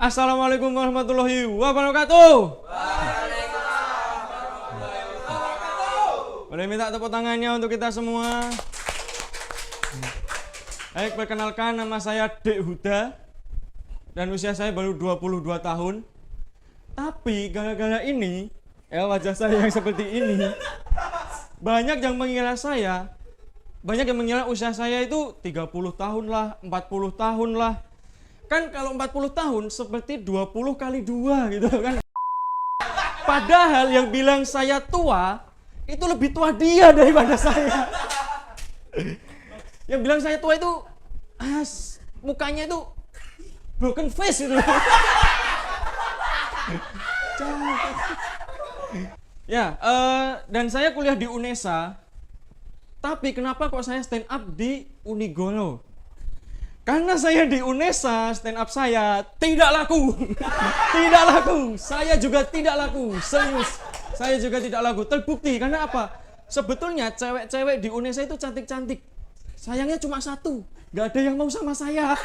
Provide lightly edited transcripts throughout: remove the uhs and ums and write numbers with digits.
Assalamualaikum warahmatullahi wabarakatuh. Boleh minta tepuk tangannya untuk kita semua. Baik, perkenalkan nama saya Dek Huda dan usia saya baru 22 tahun. Tapi gara-gara ini, wajah saya yang seperti ini, banyak yang mengira usia saya itu 30 tahun lah, 40 tahun lah. Kan kalau 40 tahun seperti 20 kali 2 gitu kan. Padahal yang bilang saya tua, itu lebih tua dia daripada saya. Yang bilang saya tua itu, mukanya itu broken face itu. Ya, dan saya kuliah di UNESA. Tapi kenapa kok saya stand up di Unigoro? Karena saya di UNESA, stand up saya tidak laku. Tidak laku. Saya juga tidak laku. Serius. Saya juga tidak laku. Terbukti karena apa? Sebetulnya cewek-cewek di UNESA itu cantik-cantik. Sayangnya cuma satu. Gak ada yang mau sama saya.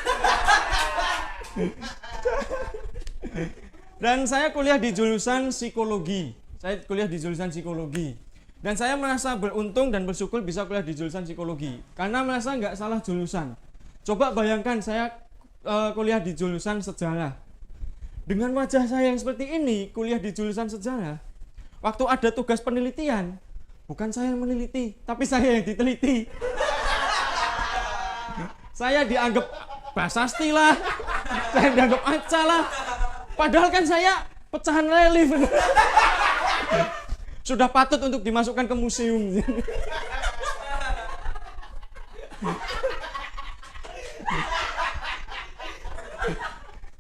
Dan saya kuliah di jurusan psikologi. Dan saya merasa beruntung dan bersyukur bisa kuliah di jurusan psikologi. Karena merasa nggak salah jurusan. Coba bayangkan saya kuliah di jurusan sejarah. Dengan wajah saya yang seperti ini, kuliah di jurusan sejarah. Waktu ada tugas penelitian, bukan saya yang meneliti, tapi saya yang diteliti. Saya dianggap prasasti lah, saya dianggap aca lah. Padahal kan saya pecahan relief. Sudah patut untuk dimasukkan ke museum.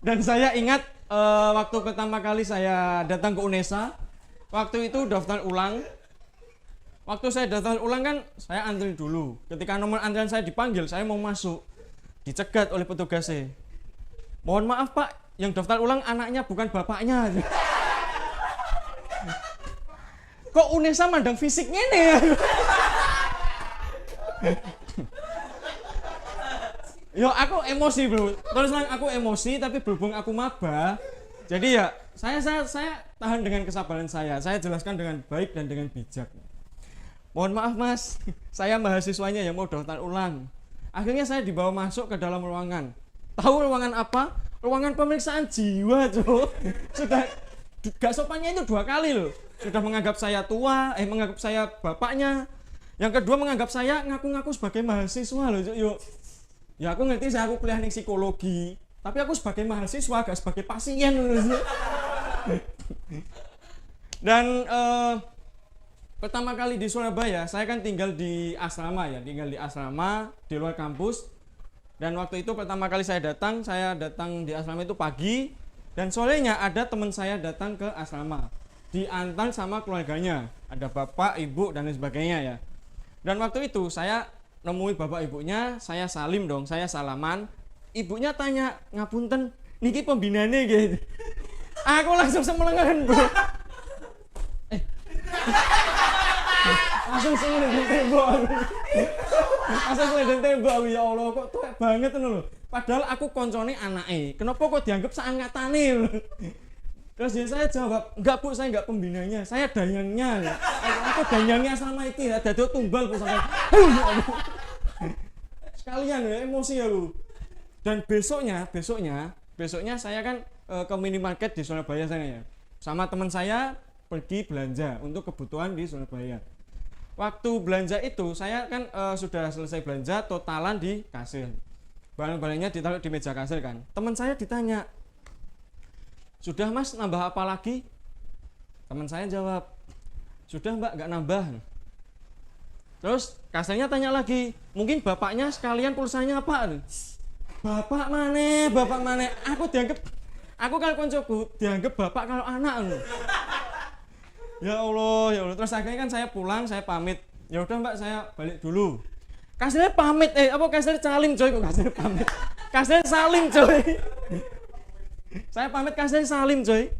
Dan saya ingat waktu pertama kali saya datang ke UNESA, waktu itu daftar ulang. Waktu saya daftar ulang kan saya antri dulu. Ketika nomor antrian saya dipanggil, saya mau masuk. Dicegat oleh petugasnya. Mohon maaf Pak, yang daftar ulang anaknya bukan bapaknya. Kok UNESA mandang fisiknya nih ya? Yo aku emosi bro, terus terang aku emosi tapi berhubung aku maba, jadi ya saya tahan dengan kesabaran saya jelaskan dengan baik dan dengan bijak. Mohon maaf mas, saya mahasiswanya yang mau daftar ulang. Akhirnya saya dibawa masuk ke dalam ruangan. Tahu ruangan apa? Ruangan pemeriksaan jiwa tuh. Sudah gak sopannya itu 2 kali loh. Sudah menganggap saya tua, menganggap saya bapaknya. Yang kedua menganggap saya ngaku-ngaku sebagai mahasiswa loh. Yuk. Ya aku ngerti saya aku kuliah ning psikologi, tapi aku sebagai mahasiswa gak sebagai pasien loh. Dan pertama kali di Surabaya, saya kan tinggal di asrama di luar kampus. Dan waktu itu pertama kali saya datang di asrama itu pagi, dan sorenya ada teman saya datang ke asrama. Diantar sama keluarganya, ada bapak, ibu, dan lain sebagainya ya. Dan waktu itu saya nemui bapak ibunya, saya salim dong, saya salaman. Ibunya tanya, ngapunten, niki pembinane gitu. Aku langsung semelengan bro. Langsung semelengan tembok. Langsung semelengan tembok, ya Allah kok tuwek banget loh. Padahal aku koncone anake, kenapa kok dianggap seangkatane loh. Terus ya saya jawab, enggak bu, saya enggak pembinanya, saya danyangnya. Aku danyangnya sama itu ya, dadi tumbal bu sampai. Sekalian ya, emosi aku. Dan besoknya saya kan ke minimarket di Surabaya sana ya. Sama teman saya pergi belanja untuk kebutuhan di Surabaya. Waktu belanja itu saya kan sudah selesai belanja, totalan di kasir. Barang-barangnya ditaruh di meja kasir kan. Teman saya ditanya, sudah mas nambah apa lagi? Teman saya jawab, sudah mbak gak nambah. Terus kasirnya tanya lagi, mungkin bapaknya sekalian pulsanya apa? Bapak mana? Aku kalau koncoku dianggap bapak kalau anak. Ya Allah. Terus akhirnya kan saya pulang, saya pamit. Ya udah mbak, saya balik dulu. Kasirnya pamit, kasirnya salim coy, kok kasirnya pamit. Kasirnya salim coy. Saya pamit kasirnya salim coy.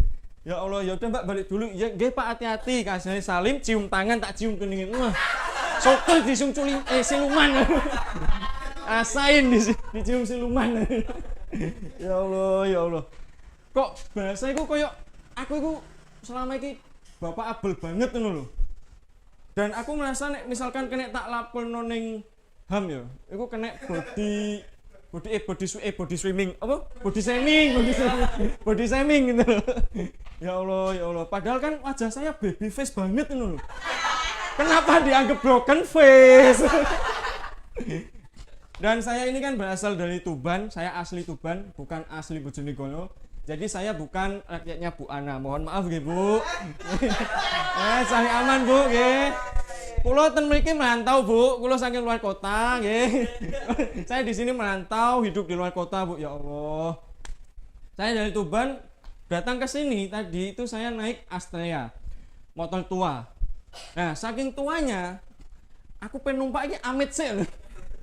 Ya Allah, ya udah mbak balik dulu. Ya nggih Pak, hati-hati. Kasirnya salim, cium tangan tak cium keningin. Wah. Syukur dicium siluman. Asain dicium siluman. Ya Allah. kok bahasa iku koyo aku iku selama iki bapak abel banget ngono lho. Dan aku merasa nek misalkan kena tak laporno ning HAM ya, iku kena body swimming apa? Body shaming gitu loh. Ya Allah. Padahal kan wajah saya baby face banget ngono lho. Kenapa dianggap broken face? Dan saya ini kan berasal dari Tuban, saya asli Tuban, bukan asli Bojonegoro. Jadi saya bukan rakyatnya Bu Ana. Mohon maaf nggih, Bu. Sami aman, Bu, nggih. Kula ten mriki merantau, Bu. Kula saking luar kota, nggih. Saya di sini merantau, hidup di luar kota, Bu. Ya Allah. Saya dari Tuban datang ke sini tadi itu saya naik Astrea. Motor tua. Nah, saking tuanya aku pengen numpak iki amit sih.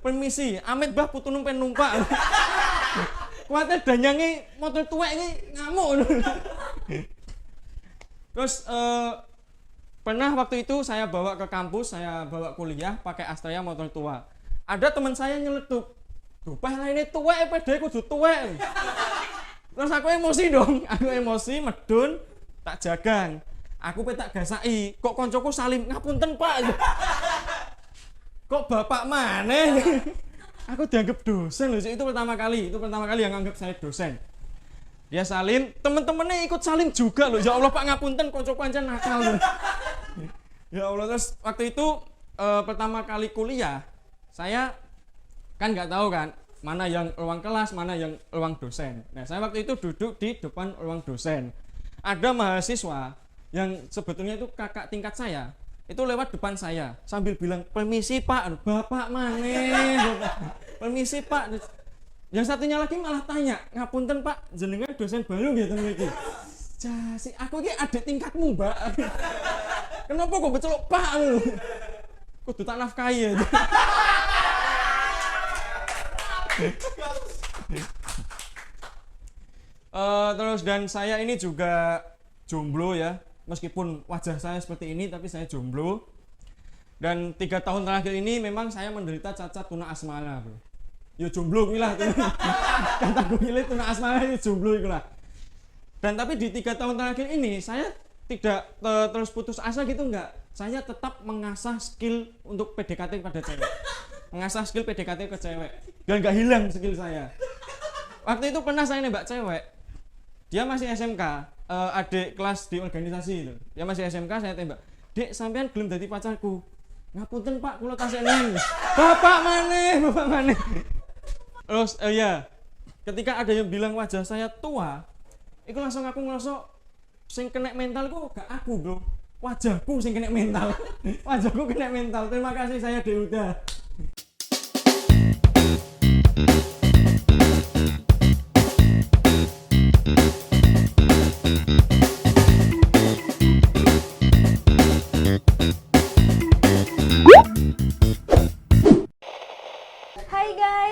Permisi, amit Mbah putunung pengen numpak. Kuatnya danyange motor tua ini ngamuk. Terus pernah waktu itu saya bawa ke kampus, saya bawa kuliah pakai Astrea motor tua. Ada teman saya nyeletuk, "Rupah lah ini tua, PD kudu tua." Terus aku emosi dong, medun, tak jagan. Aku petak gasai, kok koncoku salim, "Ngapunten Pak." Kok bapak maneh? Aku dianggap dosen loh, itu pertama kali yang anggap saya dosen. Dia salim, temen-temennya ikut salim juga loh. Ya Allah Pak ngapunten, konco pancen nakal loh. Ya Allah. Terus waktu itu pertama kali kuliah, saya kan nggak tahu kan mana yang ruang kelas, mana yang ruang dosen. Nah saya waktu itu duduk di depan ruang dosen. Ada mahasiswa yang sebetulnya itu kakak tingkat saya. Itu lewat depan saya sambil bilang, "Permisi Pak." "Bapak maneh." "Permisi Pak." Yang satunya lagi malah tanya, "Ngapunten Pak, jenengan dosen baru nggih ten mriki?" "Jasi, aku iki adik tingkatmu, Mbak." "Kenapa kok becelok Pak?" "Kudu tak nafkahi ya." Terus dan saya ini juga jomblo ya. Meskipun wajah saya seperti ini, tapi saya jomblo. Dan 3 tahun terakhir ini memang saya menderita cacat tuna asmara, bro. Ya jomblo kuwi lah. Kata gue tuna asmara itu jomblo iku lah. Dan tapi di 3 tahun terakhir ini saya tidak terus putus asa gitu enggak. Saya tetap mengasah skill untuk PDKT pada cewek. Mengasah skill PDKT ke cewek. Dan enggak hilang skill saya. Waktu itu pernah saya nembak cewek. Dia masih SMK. Adik kelas di organisasi itu. Dia masih SMK, saya tembak. "Dek, sampean belum jadi pacarku." "Ngapunten Pak, kula tasik neng." Bapak maneh. Terus ya, ketika ada yang bilang wajah saya tua, itu langsung aku ngerasa sing kena mental kok gak aku, bro. Wajahku sing kena mental. Wajahku kena mental. Terima kasih, saya Deuda.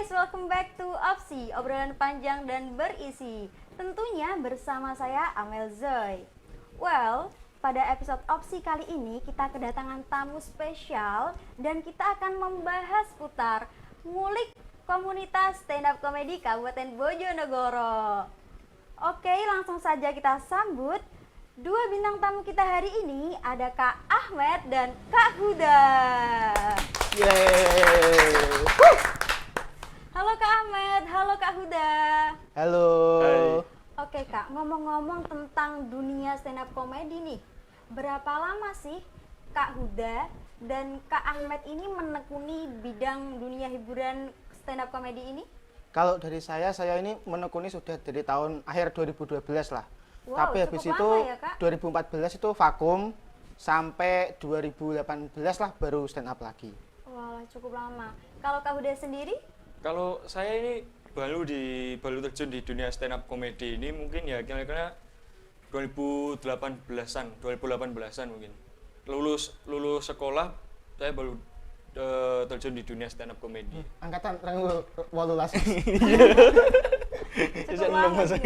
Welcome back to Opsi, obrolan panjang dan berisi. Tentunya bersama saya Amel Zoy. Well, pada episode Opsi kali ini kita kedatangan tamu spesial dan kita akan membahas putar ngulik komunitas stand up comedy Kabupaten Bojonegoro. Oke, langsung saja kita sambut dua bintang tamu kita hari ini, ada Kak Ahmed dan Kak Huda. Yeay. Halo Kak Ahmed, halo Kak Huda. Halo. Hai. Oke Kak, ngomong-ngomong tentang dunia stand up comedy nih, berapa lama sih Kak Huda dan Kak Ahmed ini menekuni bidang dunia hiburan stand up comedy ini? Kalau dari saya ini menekuni sudah dari tahun akhir 2012 lah. Wow, tapi habis cukup itu lama ya, Kak? 2014 itu vakum sampai 2018 lah baru stand up lagi. Wah, cukup lama. Kalau Kak Huda sendiri? Kalau saya ini baru terjun di dunia stand up comedy ini mungkin ya kira-kira 2018-an mungkin. Lulus sekolah saya baru terjun di dunia stand up comedy. Angkatan rang 18. Cukup lama sih.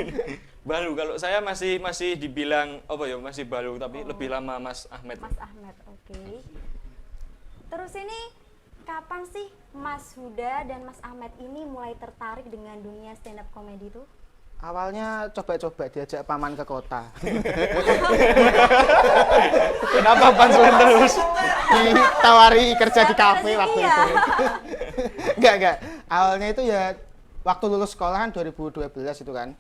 Baru kalau saya masih dibilang apa ya masih baru tapi lebih lama Mas Ahmed. Mas Ahmed, oke. Terus ini kapan sih Mas Huda dan Mas Ahmed ini mulai tertarik dengan dunia stand up comedy itu? Awalnya coba-coba diajak paman ke kota. Kenapa pansulan terus? Ditawari kerja di kafe waktu Iya. itu. Enggak. Awalnya itu ya waktu lulus sekolah kan 2012 itu kan.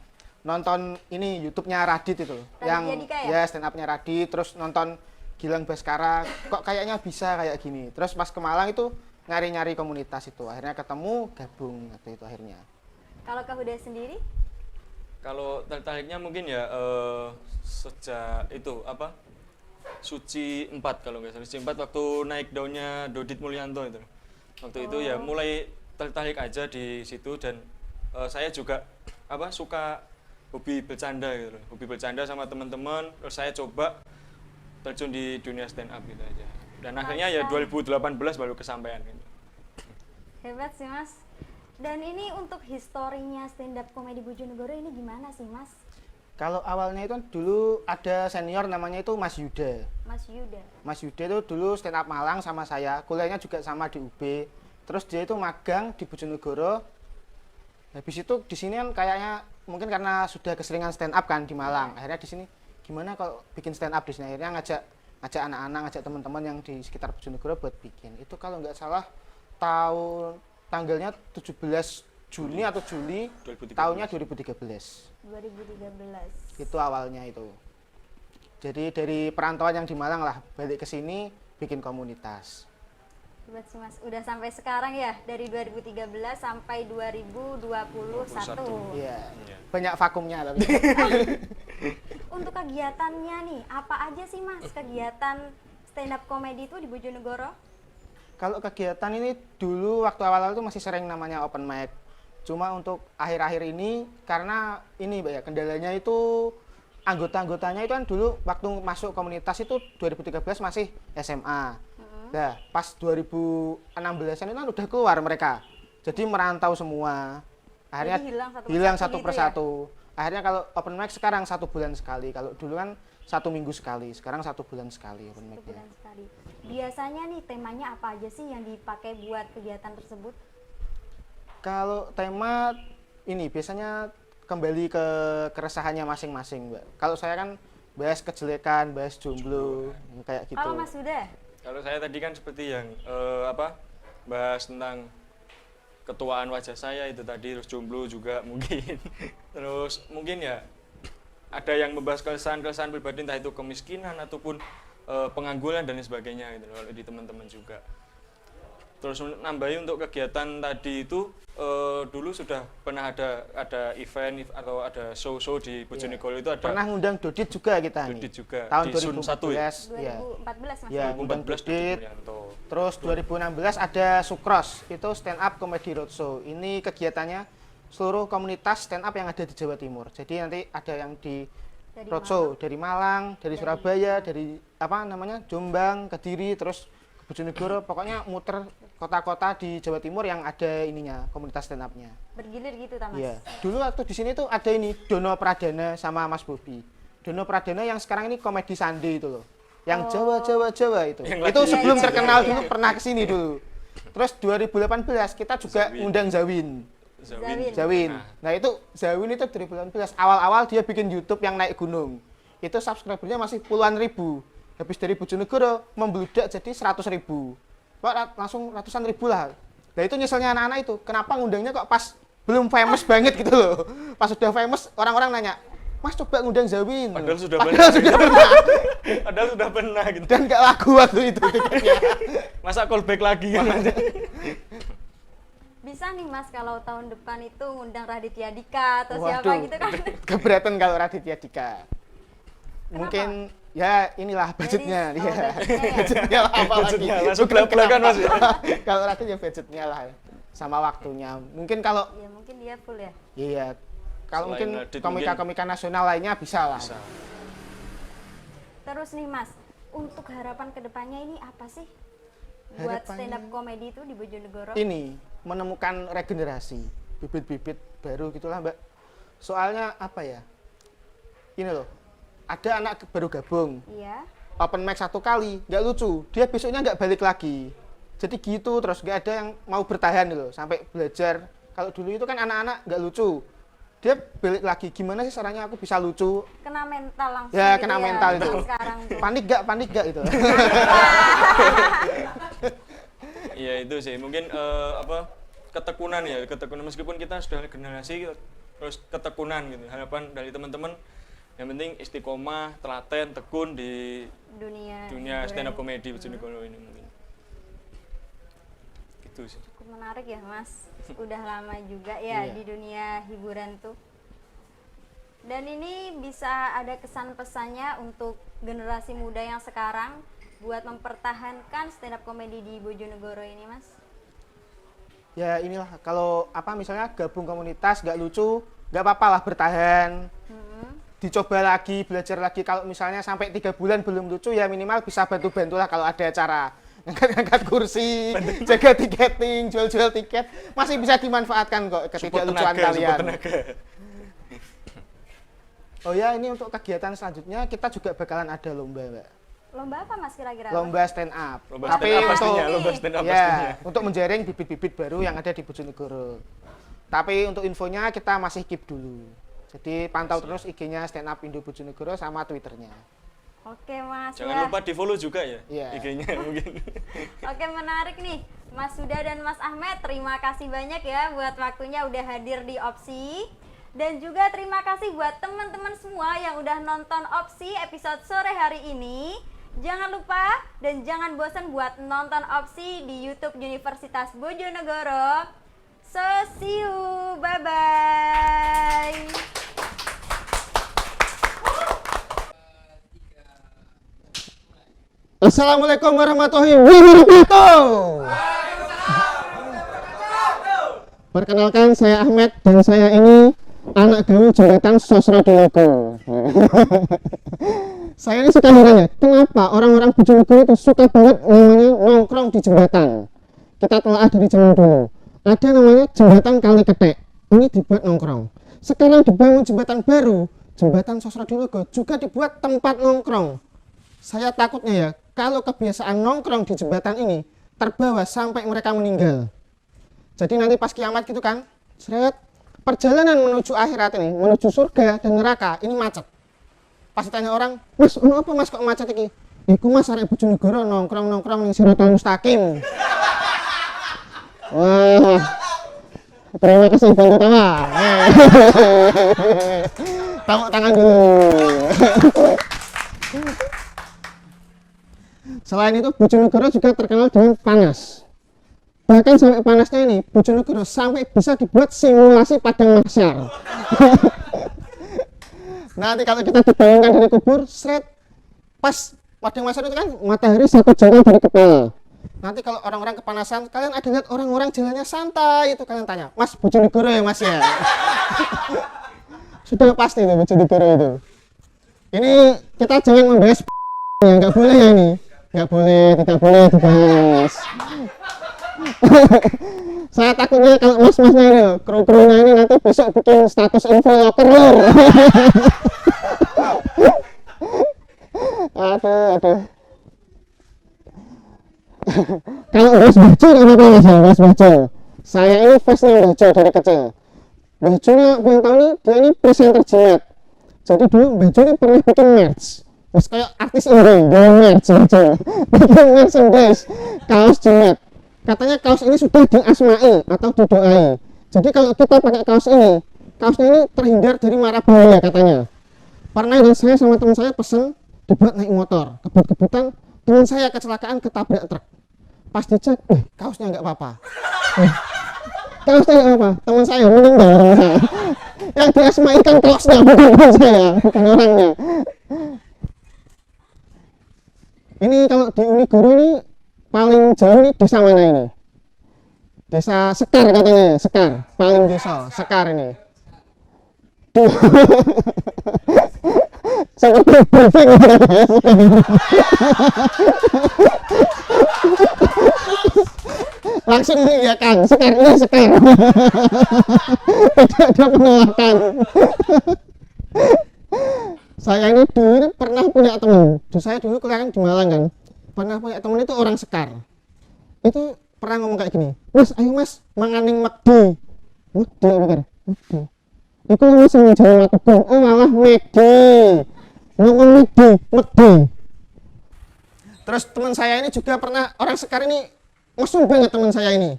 Nonton ini YouTube-nya Radit itu loh. Raditya Yang Dika ya? stand up-nya Radit, terus nonton Gilang Baskara, kok kayaknya bisa kayak gini. Terus pas ke Malang itu nyari-nyari komunitas itu. Akhirnya ketemu, gabung waktu itu akhirnya. Kalau Kak Huda sendiri? Kalau tertariknya mungkin ya sejak itu apa? Suci 4 kalau nggak salah. Suci 4 waktu naik daunnya Dodit Mulyanto itu. Waktu itu ya mulai tertarik aja di situ dan saya juga apa suka hobi bercanda gitu loh. Hobi bercanda sama teman-teman, terus saya coba terjun di dunia stand up gitu aja. Dan akhirnya ya 2018 baru kesampaian gitu. Hebat sih Mas. Dan ini untuk historinya stand up komedi Bojonegoro ini gimana sih Mas? Kalau awalnya itu kan dulu ada senior namanya itu Mas Yuda. Mas Yuda. Mas Yuda itu dulu stand up Malang sama saya, kuliahnya juga sama di UB. Terus dia itu magang di Bojonegoro. Habis itu di sini kan kayaknya mungkin karena sudah keseringan stand up kan di Malang. Akhirnya di sini gimana kalau bikin stand up di sini? Akhirnya ngajak anak-anak, ngajak teman-teman yang di sekitar Bojonegoro buat bikin. Itu kalau nggak salah tanggalnya 17 Juni atau Juli 2013. tahunnya 2013. 2013. Itu awalnya itu. Jadi dari perantauan yang di Malang lah balik ke sini bikin komunitas. Hebat sih Mas. Udah sampai sekarang ya, dari 2013 sampai 2021. Iya. Iya. Banyak vakumnya tapi. Untuk kegiatannya nih, apa aja sih Mas kegiatan stand up komedi itu di Bojonegoro? Kalau kegiatan ini dulu waktu awal-awal itu masih sering namanya open mic. Cuma untuk akhir-akhir ini karena ini Mbak ya kendalanya itu anggota-anggotanya itu kan dulu waktu masuk komunitas itu 2013 masih SMA. Nah, pas 2016-an itu kan udah keluar mereka. Jadi merantau semua. Akhirnya Jadi hilang gitu satu ya? persatu. Akhirnya kalau open mic sekarang 1 bulan sekali. Kalau dulu kan 1 minggu sekali. Sekarang 1 bulan sekali open mic. Sebulan sekali. Biasanya nih temanya apa aja sih yang dipakai buat kegiatan tersebut? Kalau tema ini biasanya kembali ke keresahannya masing-masing, Mbak. Kalau saya kan bahas kejelekan, bahas jomblo, kayak gitu. Kalau Mas Huda? Kalau saya tadi kan seperti yang bahas tentang ketuaan wajah saya itu tadi, terus jomblo juga mungkin. Terus mungkin ya ada yang membahas keresahan-keresahan pribadi entah itu kemiskinan ataupun pengangguran dan lain sebagainya gitu loh di teman-teman juga. Terus nambahin untuk kegiatan tadi itu dulu sudah pernah ada event atau ada show-show di Bojonegoro itu ada Pernah ngundang Dodit juga kita nih. Dodit juga Tahun di Sun 1 ya. 2014. Ya. 2014 Mas? Ya, 2014 ngundang Dodit Dodit. Mulyanto. Terus 2016 ada Sukros, itu stand up comedy roadshow. Ini kegiatannya seluruh komunitas stand up yang ada di Jawa Timur. Jadi nanti ada yang di Dari roadshow dari Malang, dari Surabaya, dari Jombang, Kediri, terus ke Bojonegoro. Pokoknya muter kota-kota di Jawa Timur yang ada ininya komunitas stand up-nya. Bergilir gitu ta Mas? Iya. Dulu waktu di sini tuh ada ini Dono Pradana sama Mas Bobi. Dono Pradana yang sekarang ini komedi Sandi itu loh. Yang Jawa itu. Yang Itu lagi- sebelum Iya, terkenal iya. dulu pernah kesini dulu. Terus 2018 kita juga Zawin. ngundang Zawin. Zawin. Zawin. Nah itu Zawin itu 2018 awal-awal dia bikin YouTube yang naik gunung. Itu subscribernya masih puluhan ribu. Habis dari Bojonegoro membludak jadi 100.000. Wah, langsung ratusan ribu lah. Nah itu nyeselnya anak-anak itu. Kenapa ngundangnya kok pas belum famous banget gitu loh. Pas sudah famous orang-orang nanya, Mas coba ngundang Zawin. Padahal sudah Padahal sudah pernah. Padahal sudah pernah gitu. Dan gak laku waktu itu tiketnya. Masa callback lagi kan? Bisa nih Mas kalau tahun depan itu ngundang Raditya Dika atau siapa Waduh, gitu kan? keberatan kalau Raditya Dika. Mungkin ya inilah budgetnya. Jadi, Iya. budgetnya ya. Budgetnya lah apalagi. Budgetnya langsung belak-belakan Mas ya. Kalau Radit ya budgetnya lah sama waktunya. Mungkin kalau Ya mungkin dia full ya. iya kalau Selain mungkin Radit, komika-komika nasional lainnya bisa lah. Bisa. Terus nih Mas, untuk harapan kedepannya ini apa sih? Buat Harapannya- stand up comedy itu di Bojonegoro? Ini menemukan regenerasi, bibit-bibit baru gitulah, Mbak. Soalnya apa ya? Ini loh. Ada anak baru gabung, Iya. open mic 1 kali, nggak lucu. Dia besoknya nggak balik lagi. Jadi gitu terus nggak ada yang mau bertahan loh sampai belajar. Kalau dulu itu kan anak-anak nggak lucu. dia balik lagi, gimana sih caranya aku bisa lucu? Kena mental langsung. Ya, gitu kena mental itu. Sekarang tuh. Panik gak itu. Iya itu sih mungkin ketekunan meskipun kita sudah generasi terus ketekunan gitu. Harapan dari teman-teman yang penting istiqomah, telaten, tekun di dunia stand up comedy Bojonegoro ini mungkin. Gitu sih. Cukup menarik ya Mas. Udah lama juga ya Iya. di dunia hiburan tuh. Dan ini bisa ada kesan pesannya untuk generasi muda yang sekarang buat mempertahankan stand up comedy di Bojonegoro ini Mas. Ya inilah, kalau misalnya gabung komunitas gak lucu, gak apa-apa lah bertahan. Dicoba lagi, belajar lagi. Kalau misalnya sampai 3 bulan belum lucu, ya minimal bisa bantu-bantu lah kalau ada acara. Ngangkat kursi, jaga tiketing, jual-jual tiket, masih bisa dimanfaatkan kok ketidaklucuan kalian. Oh ya, ini untuk kegiatan selanjutnya kita juga bakalan ada lomba, Mbak. Lomba apa Mas kira-kira? Lomba stand up. Lomba Tapi stand up untuk pastinya, lomba stand up ya, pastinya. untuk menjaring bibit-bibit baru yang ada di Bojonegoro. Tapi untuk infonya kita masih keep dulu. Jadi pantau terus IG-nya Stand Up Indo Bojonegoro sama Twitternya. Oke Mas. Jangan lupa di-follow juga ya Iya. IG-nya mungkin. Oke menarik nih Mas Huda dan Mas Ahmed, terima kasih banyak ya buat waktunya udah hadir di Opsi. Dan juga terima kasih buat teman-teman semua yang udah nonton Opsi episode sore hari ini. Jangan lupa dan jangan bosan buat nonton Opsi di YouTube Universitas Bojonegoro. So see you, bye bye. Assalamualaikum warahmatullahi wabarakatuh. Perkenalkan, saya Ahmed dan saya ini anak gaul jembatan Sosrodoyogo. Saya ini suka heran ya, kenapa orang-orang Bojonegoro itu suka banget namanya nongkrong di jembatan. Kita telah dari zaman dulu. Ada namanya jembatan Kali Ketek. Ini dibuat nongkrong. Sekarang dibangun jembatan baru, jembatan Sosrodoyogo juga dibuat tempat nongkrong. Saya takutnya ya, kalau kebiasaan nongkrong di jembatan ini terbawa sampai mereka meninggal. Jadi nanti pas kiamat gitu kan, seret, perjalanan menuju akhirat ini, menuju surga dan neraka ini macet. Pas ditanya orang, mas, apa mas kok macet ini? Iku mas arek Bojonegoro nongkrong-nongkrong ning Siratal Mustaqim. Wah, terima kasih bantu tawa. Tepuk tangan dulu. Selain itu, Bojonegoro juga terkenal dengan panas. Bahkan sampai panasnya ini, Bojonegoro sampai bisa dibuat simulasi padang mahsyar. Nanti kalau kita dibangunkan dari kubur, seret, pas padang mahsyar itu kan matahari 1 jengkal dari kepala. Nanti kalau orang-orang kepanasan, kalian ada lihat orang-orang jalannya santai, itu kalian tanya, mas Bojonegoro ya mas ya? Sudah pasti itu Bojonegoro itu. Ini kita jangan membahas ya, nggak boleh ya ini. Nggak boleh, tidak boleh dibahas. Saya takutnya kalau mas-masnya ini, kru-krunya ini nanti besok bikin status info locker lur. Aduh. Kalau bahas baju nggak apa-apa mas ya, bahas baju. Saya ini fans nih baju dari kecil. Bajunya, yang tahu nih, dia ini presenter jimat. Jadi dulu baju ini pernah bikin merch. Terus kayak artis ini, dia merch baju. Bikin merchandise, kaos jimat. Katanya kaos ini sudah diasmai atau didoai. Jadi kalau kita pakai kaosnya ini terhindar dari mara bahaya katanya. Pernah dan saya sama teman saya pesen dibuat naik motor. Kebut-kebutan teman saya kecelakaan ketabrak truk. Pas dicek, kaosnya nggak apa-apa. Kaosnya nggak apa-apa. Teman saya meninggal teman saya. Yang diasmai kan kaosnya, bukan teman saya, bukan orangnya. Ini kalau di Unigoro ini paling jauh ini desa mana ini? Desa Sekar katanya, Sekar. Paling desa, Sekar ini. Seperti briefing langsung ya kan, Sekar ini Sekar. Tidak ada penolakan. Saya ini dulu pernah punya teman. Saya dulu kuliah di Malang kan. Pernah punya teman itu orang Sekar. Itu pernah ngomong kayak gini, mas ayo mas manganing McD. McD apa kan? McD. Iku langsung Jawa Tengah. Oh malah Medi. Ngomong Medi. Terus teman saya ini juga pernah, orang Sekar ini mesum banget teman saya ini.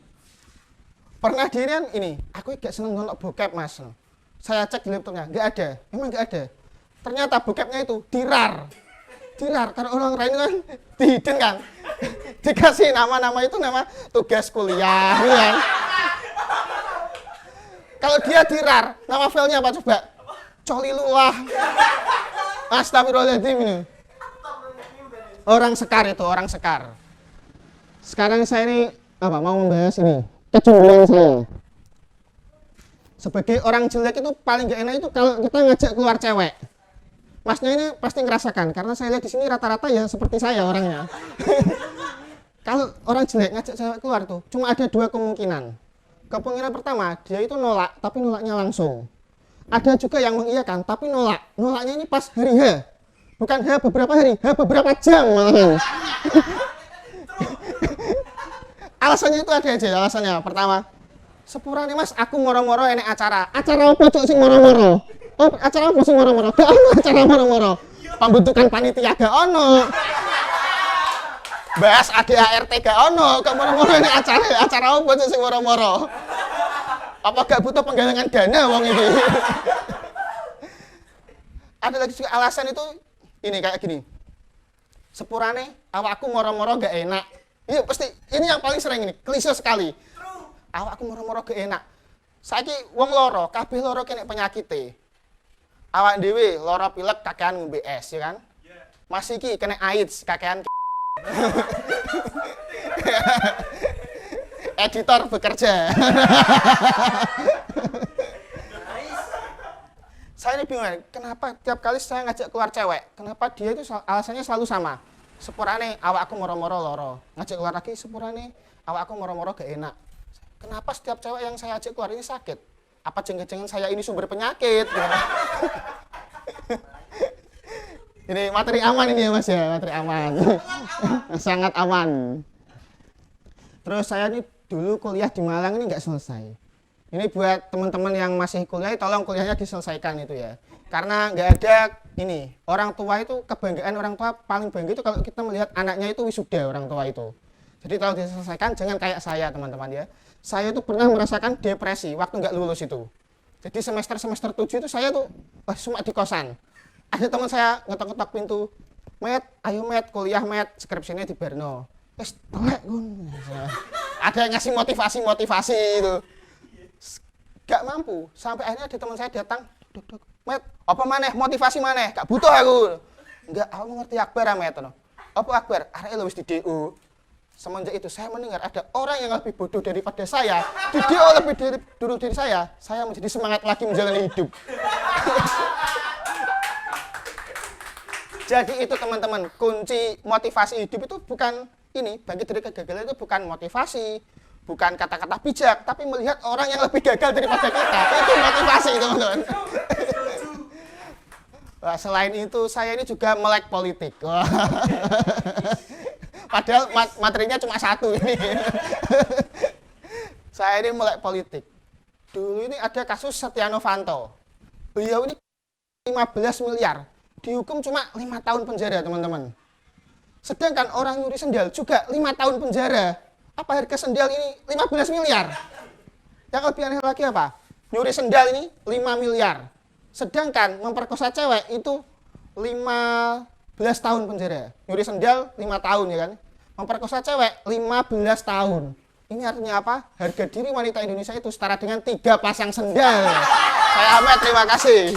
Pernah dirian ini, aku gak seneng nonton bokep mas. Saya cek di laptopnya, nggak ada, memang nggak ada. Ternyata bokepnya itu dirar, karena orang lain kan dihidden kan, dikasih nama-nama itu nama tugas kuliah, ya kan? Kalau dia dirar, nama filenya apa coba? Colilullah. Astagfirullahaladzim ini. Orang Sekar itu, orang Sekar. Sekarang saya ini apa mau membahas ini kecemburuan saya. Sebagai orang jelek itu paling gak enak itu kalau kita ngajak keluar cewek. Masnya ini pasti ngerasakan karena saya lihat di sini rata-rata ya seperti saya orangnya. Kalau orang jelek ngajak cewek keluar tuh cuma ada dua kemungkinan. Kemungkinan pertama dia itu nolak tapi nolaknya langsung. Ada juga yang mengiyakan tapi nolak. Nolaknya ini pas hari H. Bukan H beberapa hari, H beberapa jam malahan. Alasannya itu ada aja alasannya. Pertama, sepurane mas, aku moro-moro enek acara. Acara apa cok sing moro-moro? Oh, acara apa sing moro-moro? Gak ono acara moro-moro. Pembentukan panitia gak ono. Bahas ADART gak ono. Kok moro-moro enek acara? Acara apa cok sing moro-moro? Apa gak butuh penggalangan dana wong itu? Ada lagi juga alasan itu ini kayak gini. Sepurane awakku moro-moro gak enak. Iya pasti ini yang paling sering ini, klise sekali. Awakku moro-moro gak enak. Saiki wong loro, kabeh loro kene penyakite. Awak dhewe loro pilek kakean ngombe es, ya kan? Mas iki kena AIDS kakean. Editor bekerja. Saya ini bingung, kenapa tiap kali saya ngajak keluar cewek, kenapa dia itu alasannya selalu sama. Sepurane awakku moro-moro loro, ngajak keluar lagi sepurane awakku moro-moro gak enak. Kenapa setiap cewek yang saya ajak keluar ini sakit? Apa jangan-jangan saya ini sumber penyakit? Ini materi aman ini ya mas ya, materi aman. Sangat aman. Terus saya ini dulu kuliah di Malang ini nggak selesai. Ini buat teman-teman yang masih kuliah, tolong kuliahnya diselesaikan itu ya. Karena nggak ada ini, orang tua itu kebanggaan orang tua paling bangga itu kalau kita melihat anaknya itu wisuda orang tua itu. Jadi tolong diselesaikan, jangan kayak saya teman-teman ya. Saya itu pernah merasakan depresi waktu nggak lulus itu. Jadi semester 7 itu saya tuh cuma di kosan. Ada teman saya ngetok-ngetok pintu, Met, ayo Met, kuliah Met, skripsinya di Berno. Wes telek gun. Ada yang ngasih motivasi itu. Gak mampu, sampai akhirnya ada teman saya datang, duk, Met, apa maneh, motivasi maneh, gak butuh aku. Enggak, aku ngerti Akbar ya Met. Apa Akbar? Arek lu wis di DU. Semenjak itu saya mendengar ada orang yang lebih bodoh daripada saya, di DU lebih dulu dari saya menjadi semangat lagi menjalani hidup. Jadi itu teman-teman, kunci motivasi hidup itu bukan ini, bagi dari kegagalan itu bukan motivasi, bukan kata-kata bijak, tapi melihat orang yang lebih gagal daripada kita. Itu motivasi, teman-teman. Wah, selain itu, saya ini juga melek politik. Wah. Padahal materinya cuma satu ini. Saya ini melek politik. Dulu ini ada kasus Setia Novanto. Beliau ini 15 miliar. Dihukum cuma 5 tahun penjara, teman-teman. Sedangkan orang nyuri sendal juga 5 tahun penjara. Apa harga sendal ini 15 miliar? Yang lebih aneh lagi apa? Nyuri sendal ini 5 miliar. Sedangkan memperkosa cewek itu 15 tahun penjara. Nyuri sendal 5 tahun ya kan? Memperkosa cewek 15 tahun. Ini artinya apa? Harga diri wanita Indonesia itu setara dengan 3 pasang sendal. Saya Ahmed, terima kasih.